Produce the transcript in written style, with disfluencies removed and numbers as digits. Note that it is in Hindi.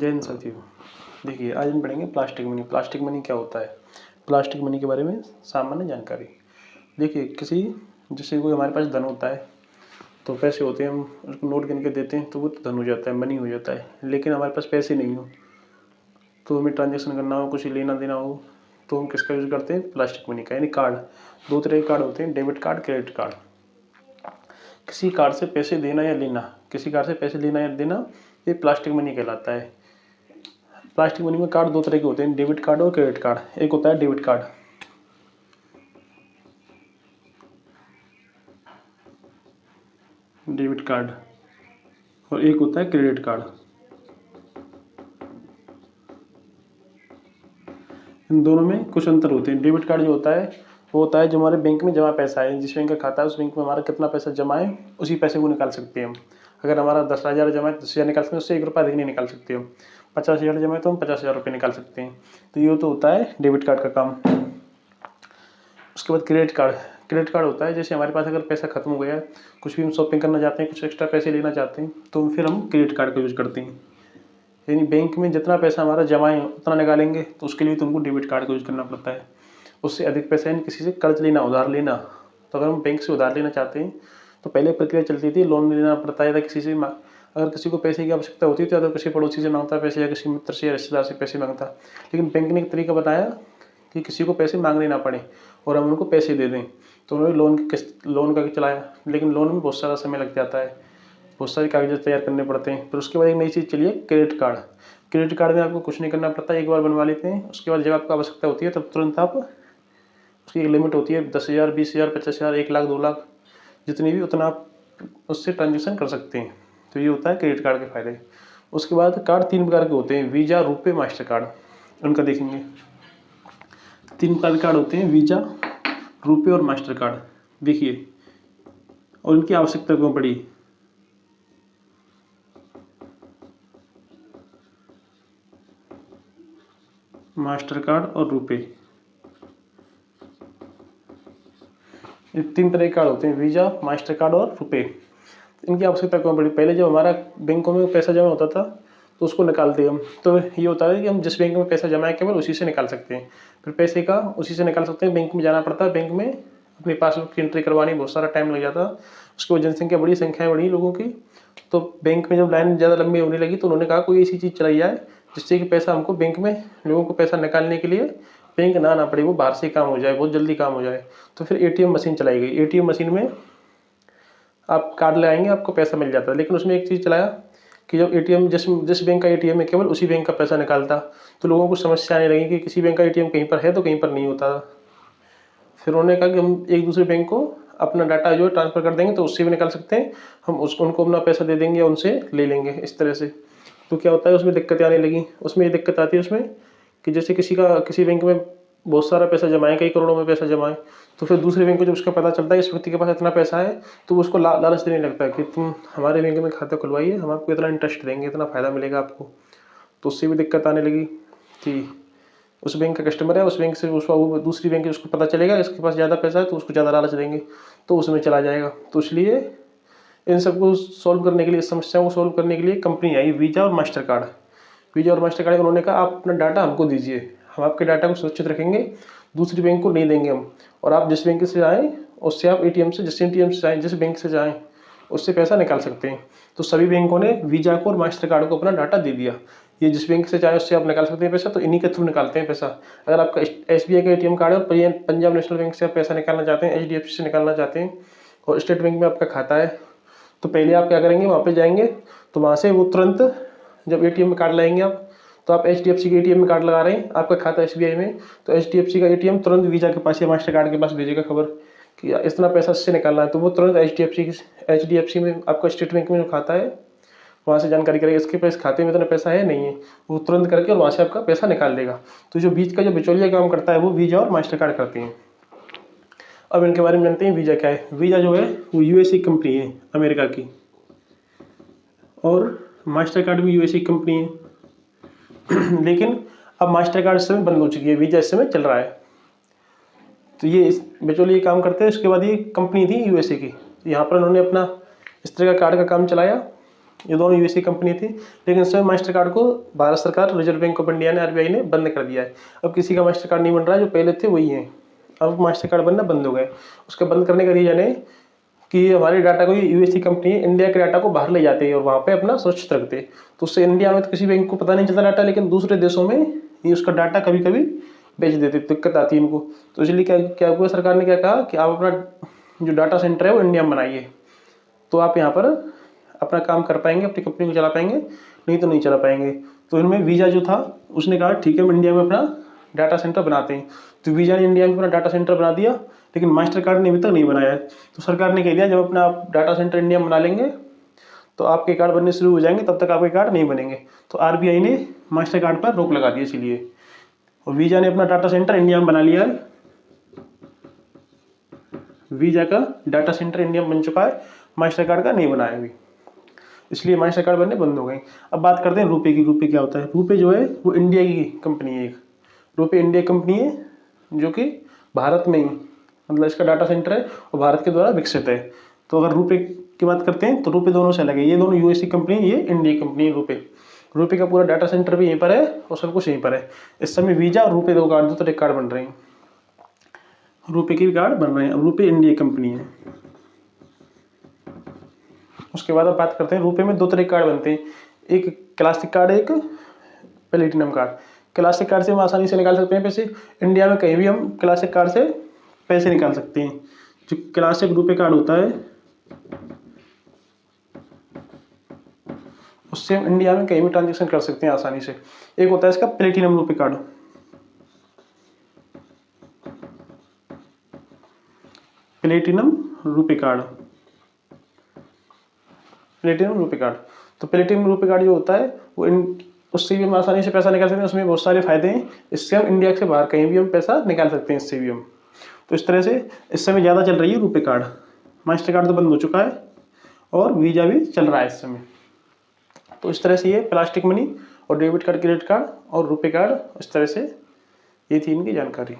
जय हिंद साथियों। देखिए, आज हम पढ़ेंगे प्लास्टिक मनी। प्लास्टिक मनी क्या होता है, प्लास्टिक मनी के बारे में सामान्य जानकारी। देखिए, जैसे कोई हमारे पास धन होता है तो पैसे होते हैं, हम उसको नोट गिन के देते हैं तो वो धन हो जाता है, मनी हो जाता है। लेकिन हमारे पास पैसे नहीं हो तो हमें ट्रांजेक्शन करना हो, कुछ लेना देना हो तो हम किसका यूज़ करते हैं, प्लास्टिक मनी का। यानी कार्ड, दो तरह के कार्ड होते हैं, डेबिट कार्ड, क्रेडिट कार्ड। किसी कार्ड से पैसे देना या लेना, किसी कार्ड से पैसे लेना या देना, ये प्लास्टिक मनी कहलाता है। प्लास्टिक मनी में कार्ड दो तरह के होते हैं, डेबिट कार्ड और क्रेडिट कार्ड। एक होता है डेबिट कार्ड, और एक होता है क्रेडिट कार्ड। इन दोनों में कुछ अंतर होते हैं। डेबिट कार्ड जो होता है वो होता है जो हमारे बैंक में जमा पैसा है, जिस बैंक का खाता है उस बैंक में हमारा कितना पैसा जमा है उसी पैसे को निकाल सकते हैं हम। अगर हमारा 10,000 जमा है तो 10,000 निकाल सकते हैं, उससे 1 रुपया अधिक नहीं निकाल सकते हम। 50,000 जमा है तो हम 50,000 रुपये निकाल सकते हैं। तो ये तो होता है डेबिट कार्ड का काम। उसके बाद क्रेडिट कार्ड होता है जैसे हमारे पास अगर पैसा खत्म हो गया है, कुछ भी हम शॉपिंग करना चाहते हैं, कुछ एक्स्ट्रा पैसे लेना चाहते हैं तो फिर हम क्रेडिट कार्ड का यूज़ करते हैं। यानी बैंक में जितना पैसा हमारा जमा है उतना निकालेंगे तो उसके लिए तुमको डेबिट कार्ड का यूज़ करना पड़ता है। उससे अधिक पैसा यानी किसी से कर्ज लेना, उधार लेना। तो अगर हम बैंक से उधार लेना चाहते हैं तो पहले प्रक्रिया चलती थी, लोन लेना पड़ता है, किसी से अगर किसी को पैसे की आवश्यकता होती थी तो किसी पड़ोसी से मांगता पैसे या किसी मित्र से या रिश्तेदार से पैसे मांगता। लेकिन बैंक ने एक तरीका बताया कि किसी को पैसे मांगने ना पड़े और हम उनको पैसे दे दें, तो उन्होंने लोन का चलाया। लेकिन लोन में बहुत सारा समय लग जाता है, बहुत सारे कागजात तैयार करने पड़ते हैं। फिर उसके बाद एक नई चीज़ चली है क्रेडिट कार्ड। क्रेडिट कार्ड में आपको कुछ नहीं करना पड़ता, एक बार बनवा लेते हैं। उसके बाद जब आपको आवश्यकता होती है तब तुरंत आप, उसकी एक लिमिट होती है 10,000, 20,000, 50,000, 1 लाख, 2 लाख, जितनी भी उतना आप उससे ट्रांजेक्शन कर सकते हैं। तो ये होता है क्रेडिट कार्ड के फायदे। उसके बाद कार्ड 3 प्रकार के होते हैं, वीज़ा, रुपे, मास्टर कार्ड। उनका देखेंगे। 3 प्रकार के कार्ड होते हैं, वीज़ा, रुपे और मास्टर कार्ड। देखिए, और इनकी आवश्यकता क्यों पड़ी। मास्टर कार्ड और रुपे, ये 3 तरह के कार्ड होते हैं, वीज़ा, मास्टर कार्ड और रुपे। इनकी आवश्यकता क्यों पड़ी। पहले जब हमारा बैंकों में पैसा जमा होता था तो उसको निकालते हम, तो ये होता है कि हम जिस बैंक में पैसा जमा है केवल उसी से निकाल सकते हैं। फिर पैसे का उसी से निकाल सकते हैं, बैंक में जाना पड़ता है, बैंक में अपनी पासबुक की एंट्री करवानी, बहुत सारा टाइम लग जाता। उसके बाद जनसंख्या बढ़ी, संख्याएँ बढ़ी लोगों की, तो बैंक में जब लाइन ज़्यादा लंबी होने लगी तो उन्होंने कहा कोई ऐसी चीज़ चलाई जाए जिससे कि पैसा हमको बैंक में, लोगों को पैसा निकालने के लिए बैंक ना आना पड़े, वो बाहर से काम हो जाए, बहुत जल्दी काम हो जाए। तो फिर एटीएम मशीन चलाई गई। एटीएम मशीन में आप कार्ड ले आएंगे, आपको पैसा मिल जाता है। लेकिन उसमें एक चीज़ चलाया कि जब एटीएम जिस बैंक का एटीएम है केवल उसी बैंक का पैसा निकालता, तो लोगों को समस्या आने लगी कि किसी बैंक का एटीएम कहीं पर है तो कहीं पर नहीं होता। फिर उन्होंने कहा कि हम एक दूसरे बैंक को अपना डाटा जो है ट्रांसफ़र कर देंगे तो उससे भी निकाल सकते हैं, हम उनको अपना पैसा दे देंगे या उनसे ले लेंगे, इस तरह से। तो क्या होता है, उसमें दिक्कतें आने लगी। उसमें ये दिक्कत आती है उसमें कि जैसे किसी बैंक में बहुत सारा पैसा जमा है, कई करोड़ों में पैसा जमा है, तो फिर दूसरे बैंक को जब उसका पता चलता है इस व्यक्ति के पास इतना पैसा है, तो उसको लालच देने लगता है कि तुम हमारे बैंक में खाता खुलवाइए, हम आपको इतना इंटरेस्ट देंगे, इतना फ़ायदा मिलेगा आपको। तो उससे भी दिक्कत आने लगी कि उस बैंक का कस्टमर है, उस बैंक से वो दूसरी बैंक उसको पता चलेगा इसके पास ज़्यादा पैसा है तो उसको ज़्यादा लालच देंगे, तो उसमें चला जाएगा। तो इसलिए इन सबको सॉल्व करने के लिए, इस समस्याओं को सॉल्व करने के लिए कंपनी आई वीज़ा और मास्टर कार्ड। वीज़ा और मास्टर कार्ड उन्होंने कहा आप अपना डाटा हमको दीजिए, हम आपके डाटा को सुरक्षित रखेंगे, दूसरी बैंक को नहीं देंगे हम, और आप जिस बैंक से आएँ उससे आप जिस एटीएम से जाएँ, जिस बैंक से जाएँ उससे पैसा निकाल सकते हैं। तो सभी बैंकों ने वीज़ा को और मास्टर कार्ड को अपना डाटा दे दिया, ये जिस बैंक से चाहे उससे आप निकाल सकते हैं पैसा, तो इन्हीं के थ्रू निकालते हैं पैसा। अगर आपका SBI का एटीएम कार्ड है और पंजाब नेशनल बैंक से आप पैसा निकालना चाहते हैं, HDFC से निकालना चाहते हैं और स्टेट बैंक में आपका खाता है, तो पहले आप क्या करेंगे, वहाँ पे जाएंगे तो वहाँ से वो तुरंत जब एटीएम में कार्ड लाएंगे आप, तो आप HDFC के एटीएम में कार्ड लगा रहे हैं, आपका खाता SBI में, तो HDFC का एटीएम तुरंत वीज़ा के पास या मास्टर कार्ड के पास भेजेगा खबर कि इतना पैसा इससे निकालना है, तो वो तुरंत HDFC में आपका स्टेट बैंक में जो खाता है वहाँ से जानकारी करेगा इसके पास खाते में इतना पैसा है नहीं है, वो तुरंत करके और वहाँ से आपका पैसा निकाल देगा। तो जो बीच का जो बिचौलिया काम करता है वो वीज़ा और मास्टर कार्ड करते हैं। अब इनके बारे में जानते हैं। वीज़ा क्या है। वीज़ा जो है वो USA कंपनी है, अमेरिका की, और मास्टर कार्ड भी USA कंपनी है। लेकिन अब मास्टर कार्ड इस समय बंद हो चुकी है, वीज़ा इस समय चल रहा है। तो ये इस बिचौलिए काम करते हैं। उसके बाद ये कंपनी थी USA की, यहाँ पर उन्होंने अपना इस तरह का कार्ड का काम चलाया ये दोनों यूएस की कंपनी थी, लेकिन इस समय मास्टर कार्ड को भारत सरकार, रिजर्व बैंक ऑफ इंडिया ने, आरबीआई ने बंद कर दिया है। अब किसी का मास्टर कार्ड नहीं बन रहा है, जो पहले थे वही हैं। अब मास्टर कार्ड बनना बंद हो गए। उसके बंद करने का रीजन है कि हमारे डाटा को, यूएस की कंपनी है, इंडिया के डाटा को बाहर ले जाते हैं और वहाँ पे अपना सुरक्षित रखते हैं। तो उससे इंडिया में तो किसी बैंक को पता नहीं चलता डाटा, लेकिन दूसरे देशों में ये उसका डाटा कभी कभी बेच देते, दिक्कत आती है इनको। तो इसलिए क्या क्या हुआ, सरकार ने क्या कहा कि आप अपना जो डाटा सेंटर है वो इंडिया में बनाइए, तो आप यहाँ पर अपना काम कर पाएंगे, अपनी कंपनी को चला पाएंगे, नहीं तो नहीं चला पाएंगे। तो इनमें वीज़ा जो था उसने कहा ठीक है हम इंडिया में अपना डाटा सेंटर बनाते हैं। तो वीज़ा ने इंडिया में अपना डाटा सेंटर बना दिया, लेकिन मास्टर कार्ड ने अभी तक नहीं बनाया है। तो सरकार ने कह दिया जब अपना आप डाटा सेंटर इंडिया में बना लेंगे तो आपके कार्ड बनने शुरू हो जाएंगे, तब तक आपके कार्ड नहीं बनेंगे। तो आरबीआई ने मास्टर कार्ड पर रोक लगा दी इसीलिए। और वीज़ा ने अपना डाटा सेंटर इंडिया में बना लिया है। वीज़ा का डाटा सेंटर इंडिया में बन चुका है, मास्टर कार्ड का नहीं बनाया अभी, इसलिए मास्टर कार्ड बनने बंद हो गए। अब बात करते हैं रुपए की। रुपए क्या होता है? रुपए जो है वो इंडिया की कंपनी है एक। रुपए इंडिया कंपनी है जो कि भारत में ही, मतलब इसका डाटा सेंटर है और भारत के द्वारा विकसित है। तो अगर रुपए की बात करते हैं तो रुपए दोनों से अलग है। ये दोनों यूएस की कंपनी है, ये इंडिया कंपनी है रुपए। रुपए का पूरा डाटा सेंटर भी यहीं पर है और सब कुछ यहीं पर है। इस समय वीज़ा और रुपए दो तरह के कार्ड बन रहे हैं। रुपए के भी कार्ड बन रहे हैं। अब रुपए इंडिया कंपनी है। उसके बाद अब बात करते हैं, रुपए में दो तरह के कार्ड बनते हैं, एक क्लासिक कार्ड, एक प्लेटिनम कार्ड। क्लासिक कार्ड से हम आसानी से निकाल सकते हैं पैसे, इंडिया में कहीं भी हम क्लासिक कार्ड से पैसे निकाल सकते हैं। जो क्लासिक रुपए कार्ड होता है उससे हम इंडिया में कहीं भी ट्रांजेक्शन कर सकते हैं आसानी से। एक होता है इसका प्लेटिनम रुपए कार्ड। प्लेटिनम रुपए कार्ड, प्लेटिनम रुपए कार्ड। तो प्लेटिनम रुपए कार्ड जो होता है वो उससे भी हम आसानी से पैसा निकाल सकते हैं। उसमें बहुत सारे फायदे हैं, इससे हम इंडिया से बाहर कहीं भी हम पैसा निकाल सकते हैं इससे भी हम। तो इस तरह से इस समय ज़्यादा चल रही है रुपए कार्ड। मास्टर कार्ड तो बंद हो चुका है और वीज़ा भी चल रहा है इस समय। तो इस तरह से ये प्लास्टिक मनी और डेबिट कार्ड, क्रेडिट कार्ड और रुपए कार्ड, इस तरह से ये थी इनकी जानकारी।